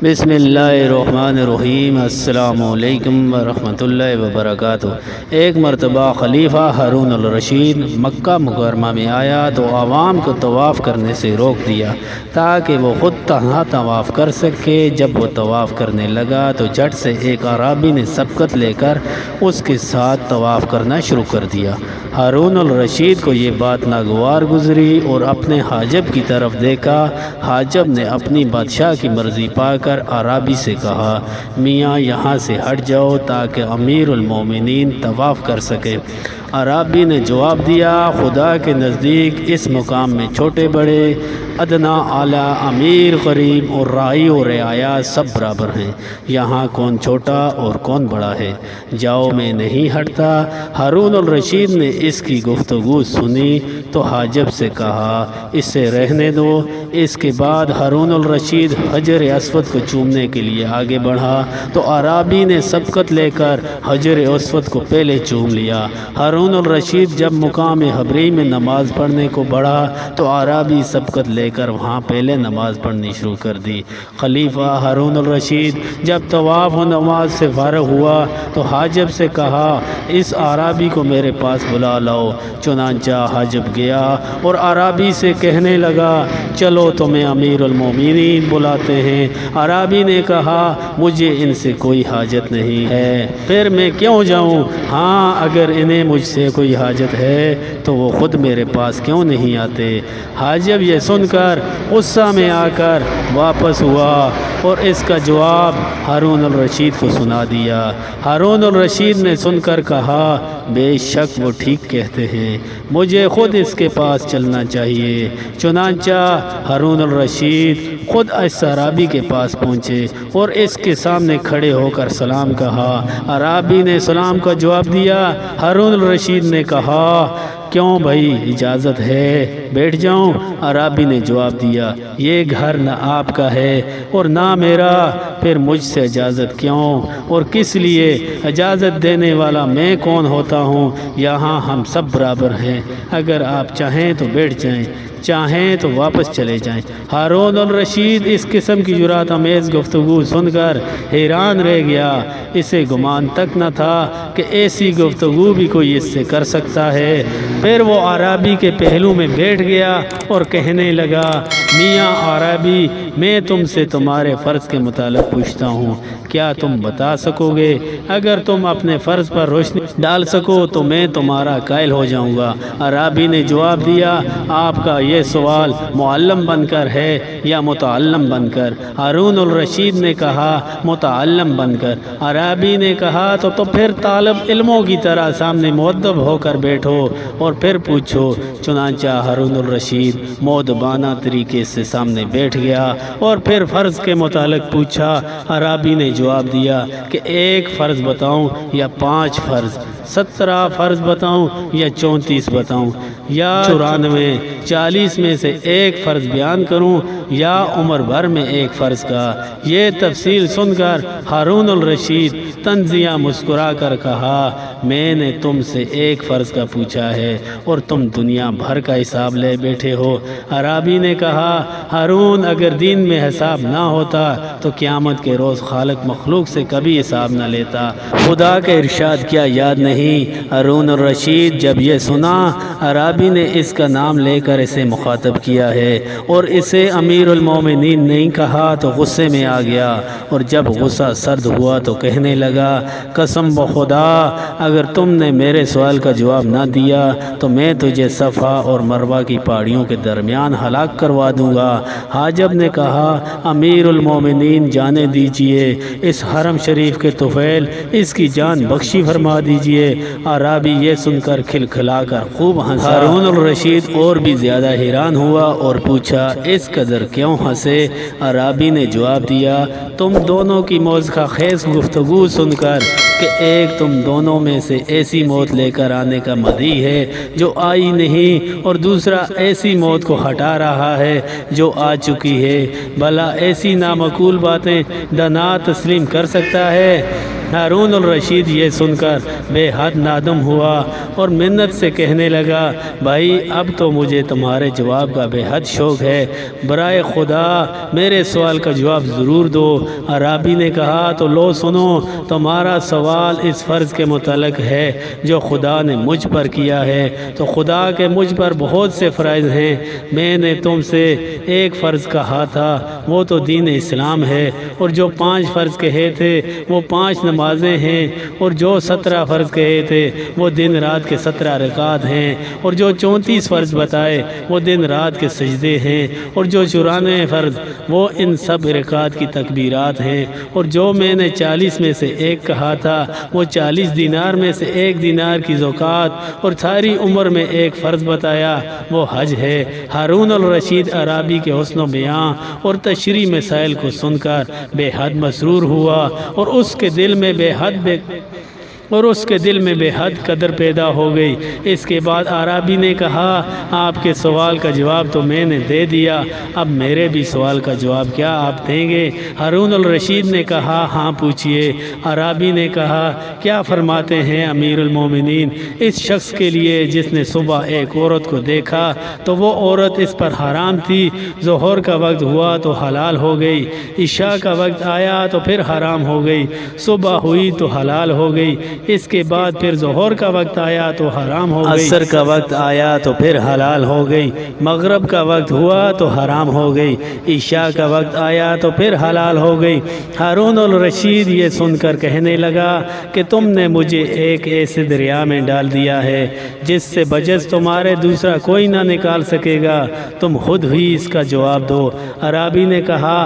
بسم اللہ الرحمن الرحیم۔ السلام علیکم ورحمۃ اللہ وبرکاتہ۔ ایک مرتبہ خلیفہ ہارون الرشید مکہ مکرمہ میں آیا تو عوام کو طواف کرنے سے روک دیا تاکہ وہ خود تنہا طواف کر سکے۔ جب وہ طواف کرنے لگا تو جھٹ سے ایک اعرابی نے سبقت لے کر اس کے ساتھ طواف کرنا شروع کر دیا۔ ہارون الرشید کو یہ بات ناگوار گزری اور اپنے حاجب کی طرف دیکھا۔ حاجب نے اپنی بادشاہ کی مرضی پا کر اعرابی سے کہا، میاں یہاں سے ہٹ جاؤ تاکہ امیر المومنین طواف کر سکے۔ اعرابی نے جواب دیا، خدا کے نزدیک اس مقام میں چھوٹے بڑے، ادنا اعلیٰ، امیر غریب اور راعی و رعایا سب برابر ہیں۔ یہاں کون چھوٹا اور کون بڑا ہے؟ جاؤ، میں نہیں ہٹتا۔ ہارون الرشید نے اس کی گفتگو سنی تو حاجب سے کہا، اسے رہنے دو۔ اس کے بعد ہارون الرشید حجر اسود کو چومنے کے لیے آگے بڑھا تو اعرابی نے سبقت لے کر حجر اسود کو پہلے چوم لیا۔ ہارون الرشید جب مقام حبری میں نماز پڑھنے کو بڑھا تو اعرابی سبقت لے کر وہاں پہلے نماز پڑھنی شروع کر دی۔ خلیفہ ہارون الرشید جب طواف و نماز سے فارغ ہوا تو حاجب سے کہا، اس اعرابی کو میرے پاس بلا لاؤ۔ چنانچہ حاجب گیا اور اعرابی سے کہنے لگا، چلو تمہیں امیر المومنین بلاتے ہیں۔ اعرابی نے کہا، مجھے ان سے کوئی حاجت نہیں ہے، پھر میں کیوں جاؤں؟ ہاں، اگر انہیں مجھ سے کوئی حاجت ہے تو وہ خود میرے پاس کیوں نہیں آتے؟ حاجب یہ سن کر غصہ میں آ کر واپس ہوا اور اس کا جواب ہارون الرشید کو سنا دیا۔ ہارون الرشید نے سن کر کہا، بے شک وہ ٹھیک کہتے ہیں، مجھے خود اس کے پاس چلنا چاہیے۔ چنانچہ ہارون الرشید خود اس اعرابی کے پاس پہنچے اور اس کے سامنے کھڑے ہو کر سلام کہا۔ اعرابی نے سلام کا جواب دیا۔ ہارون الرشید نے کہا، کیوں بھائی، اجازت ہے بیٹھ جاؤں؟ اعرابی نے جواب دیا، یہ گھر نہ آپ کا ہے اور نہ میرا، پھر مجھ سے اجازت کیوں اور کس لیے؟ اجازت دینے والا میں کون ہوتا ہوں؟ یہاں ہم سب برابر ہیں، اگر آپ چاہیں تو بیٹھ جائیں، چاہیں تو واپس چلے جائیں۔ ہارون الرشید اس قسم کی جرأت آمیز گفتگو سن کر حیران رہ گیا۔ اسے گمان تک نہ تھا کہ ایسی گفتگو بھی کوئی اس سے کر سکتا ہے۔ پھر وہ اعرابی کے پہلو میں بیٹھ گیا اور کہنے لگا، میاں اعرابی، میں تم سے تمہارے فرض کے متعلق پوچھتا ہوں، کیا تم بتا سکو گے؟ اگر تم اپنے فرض پر روشنی ڈال سکو تو میں تمہارا قائل ہو جاؤں گا۔ اعرابی نے جواب دیا، آپ کا یہ سوال معلم بن کر ہے یا متعلم بن کر؟ ہارون الرشید نے کہا، متعلم بن کر۔ اعرابی نے کہا، تو پھر طالب علموں کی طرح سامنے مؤدب ہو کر بیٹھو اور پھر پوچھو۔ چنانچہ ہارون الرشید مؤدبانہ طریقے سے سامنے بیٹھ گیا اور پھر فرض کے متعلق پوچھا۔ اعرابی نے جواب دیا کہ 1 فرض بتاؤں یا 5 فرض، 17 فرض بتاؤں یا 34 بتاؤں، یا 94، 40 میں سے 1 فرض بیان کروں یا عمر بھر میں 1 فرض کا؟ یہ تفصیل سن کر ہارون الرشید طنزیہ مسکرا کر کہا، میں نے تم سے 1 فرض کا پوچھا ہے اور تم دنیا بھر کا حساب لے بیٹھے ہو۔ اعرابی نے کہا، ہارون، اگر دین میں حساب نہ ہوتا تو قیامت کے روز خالق مخلوق سے کبھی حساب نہ لیتا۔ خدا کا ارشاد کیا یاد نہیں؟ ہارون الرشید جب یہ سنا اعرابی نے اس کا نام لے کر اسے مخاطب کیا ہے اور اسے امیر المومنین نہیں کہا تو غصے میں آ گیا، اور جب غصہ سرد ہوا تو کہنے لگا، قسم بخدا، اگر تم نے میرے سوال کا جواب نہ دیا تو میں تجھے صفا اور مروہ کی پہاڑیوں کے درمیان ہلاک کروا دوں گا۔ حاجب نے کہا، امیر المومنین جانے دیجئے، اس حرم شریف کے طفیل، اس کی جان بخشی فرما دیجئے۔ اعرابی یہ سن کر کھلکھلا کر خوب ہنسا۔ ہارون الرشید اور بھی زیادہ حیران ہوا اور پوچھا، اس قدر کیوں ہنسے؟ اعرابی نے جواب دیا، تم دونوں کی موضوع خیز گفتگو سن کر کہ ایک تم دونوں میں سے ایسی موت لے کر آنے کا مدعی ہے جو آئی نہیں، اور دوسرا ایسی موت کو ہٹا رہا ہے جو آ چکی ہے، بھلا ایسی نامعقول باتیں دنا تسلیم کر سکتا ہے؟ ہارون الرشید یہ سن کر بے حد نادم ہوا اور منت سے کہنے لگا بھائی اب تو مجھے تمہارے جواب کا بے حد شوق ہے، برائے خدا میرے سوال کا جواب ضرور دو۔ عرابی نے کہا تو لو سنو، تمہارا سوال اس فرض کے متعلق ہے جو خدا نے مجھ پر کیا ہے، تو خدا کے مجھ پر بہت سے فرائض ہیں، میں نے تم سے ایک فرض کہا تھا وہ تو دین اسلام ہے، اور جو 5 فرض کہے تھے وہ 5 نمازیں ہیں، اور جو 17 فرض کہے تھے وہ دن رات کے 17 رکعات ہیں، اور جو 34 فرض بتائے وہ دن رات کے سجدے ہیں، اور جو 94 فرض وہ ان سب رکعات کی تکبیرات ہیں، اور جو میں نے 40 میں سے ایک کہا تھا وہ 40 دینار میں سے 1 دینار کی زکوٰۃ، اور ساری عمر میں ایک فرض بتایا وہ حج ہے۔ ہارون الرشید عرابی کے حسن و بیان اور تشریح مسائل کو سن کر بے حد مسرور ہوا اور اس کے دل میں بے حد قدر پیدا ہو گئی۔ اس کے بعد عرابی نے کہا آپ کے سوال کا جواب تو میں نے دے دیا، اب میرے بھی سوال کا جواب کیا آپ دیں گے؟ ہارون الرشید نے کہا ہاں پوچھئے۔ عرابی نے کہا کیا فرماتے ہیں امیر المومنین اس شخص کے لیے جس نے صبح ایک عورت کو دیکھا تو وہ عورت اس پر حرام تھی، ظہر کا وقت ہوا تو حلال ہو گئی، عشاء کا وقت آیا تو پھر حرام ہو گئی، صبح ہوئی تو حلال ہو گئی، اس کے بعد پھر ظہر کا وقت آیا تو حرام ہو گئی، عصر کا وقت آیا تو پھر حلال ہو گئی، مغرب کا وقت ہوا تو حرام ہو گئی، عشاء کا وقت آیا تو پھر حلال ہو گئی۔ ہارون الرشید یہ سن کر کہنے لگا کہ تم نے مجھے ایک ایسے دریا میں ڈال دیا ہے جس سے بجز تمہارے دوسرا کوئی نہ نکال سکے گا، تم خود ہی اس کا جواب دو۔ عرابی نے کہا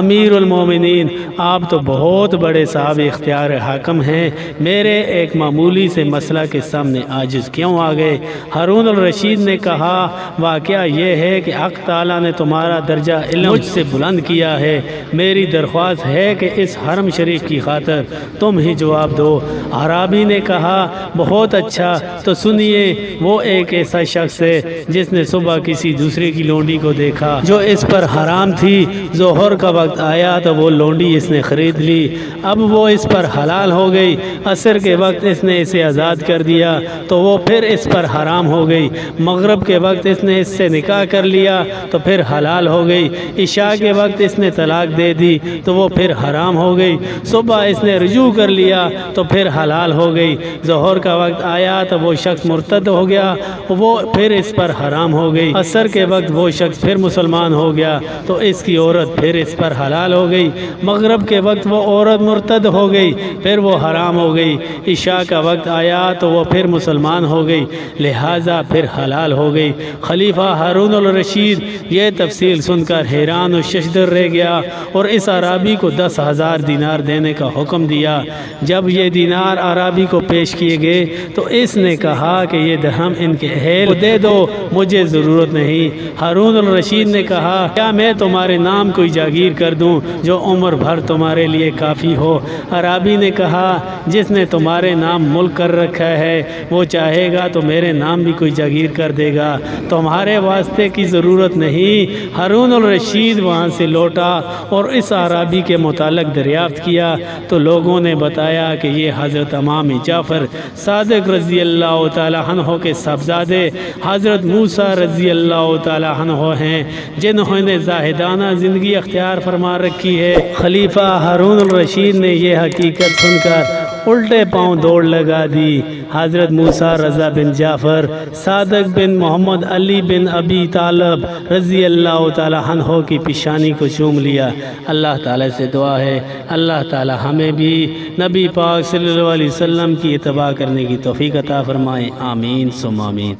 امیر المومنین آپ تو بہت بڑے صاحب اختیار حاکم ہیں، میرے ایک معمولی سے مسئلہ کے سامنے عاجز کیوں آ گئے؟ ہارون الرشید نے کہا واقعہ یہ ہے کہ حق تعالیٰ نے تمہارا درجہ علم مجھ سے بلند کیا ہے، میری درخواست ہے کہ اس حرم شریف کی خاطر تم ہی جواب دو۔ عرابی نے کہا بہت اچھا، تو سنیے وہ ایک ایسا شخص ہے جس نے صبح کسی دوسرے کی لونڈی کو دیکھا جو اس پر حرام تھی، ظہر کا وقت آیا تو وہ لونڈی اس نے خرید لی، اب وہ اس پر حلال ہو گئی، عصر کے وقت اس نے اسے آزاد کر دیا تو وہ پھر اس پر حرام ہو گئی، مغرب کے وقت اس نے اس سے نکاح کر لیا تو پھر حلال ہو گئی، عشاء کے وقت اس نے طلاق دے دی تو وہ پھر حرام ہو گئی، صبح اس نے رجوع کر لیا تو پھر حلال ہو گئی، ظہر کا وقت آیا تو وہ شخص مرتد ہو گیا وہ پھر اس پر حرام ہو گئی، عصر کے وقت وہ شخص پھر مسلمان ہو گیا تو اس کی عورت پھر اس پر حلال ہو گئی، مغرب کے وقت وہ عورت مرتد ہو گئی پھر وہ حرام ہو گئی، عشاء کا وقت آیا تو وہ پھر مسلمان ہو گئی لہٰذا پھر حلال ہو گئی۔ خلیفہ ہارون الرشید یہ تفصیل سن کر حیران و ششدر رہ گیا اور اس عرابی کو 10,000 دینار دینے کا حکم دیا۔ جب یہ دینار عرابی کو پیش کیے گئے تو اس نے کہا کہ یہ درہم ان کے اہل کو دے دو، مجھے ضرورت نہیں۔ ہارون الرشید نے کہا کیا میں تمہارے نام کوئی جاگیر کر دوں جو عمر بھر تمہارے لیے کافی ہو؟ عرابی نے کہا جس نے تمہارے نام ملک کر رکھا ہے وہ چاہے گا تو میرے نام بھی کوئی جاگیر کر دے گا، تمہارے واسطے کی ضرورت نہیں۔ ہارون الرشید وہاں سے لوٹا اور اس عرابی کے متعلق دریافت کیا تو لوگوں نے بتایا کہ یہ حضرت امام جعفر صادق رضی اللہ تعالیٰ عنہ کے صاحبزادے حضرت موسیٰ رضی اللہ تعالیٰ عنہ ہیں جنہوں نے زاہدانہ زندگی اختیار فرما رکھی ہے۔ خلیفہ ہارون الرشید نے یہ حقیقت سن کر الٹے پاؤں دوڑ لگا دی۔ حضرت موسیٰ رضا بن جعفر صادق بن محمد علی بن ابی طالب رضی اللہ تعالیٰ عنہ کی پیشانی کو چوم لیا۔ اللہ تعالیٰ سے دعا ہے اللہ تعالیٰ ہمیں بھی نبی پاک صلی اللہ علیہ وسلم کی اتباع کرنے کی توفیق عطا فرمائے، آمین ثم آمین۔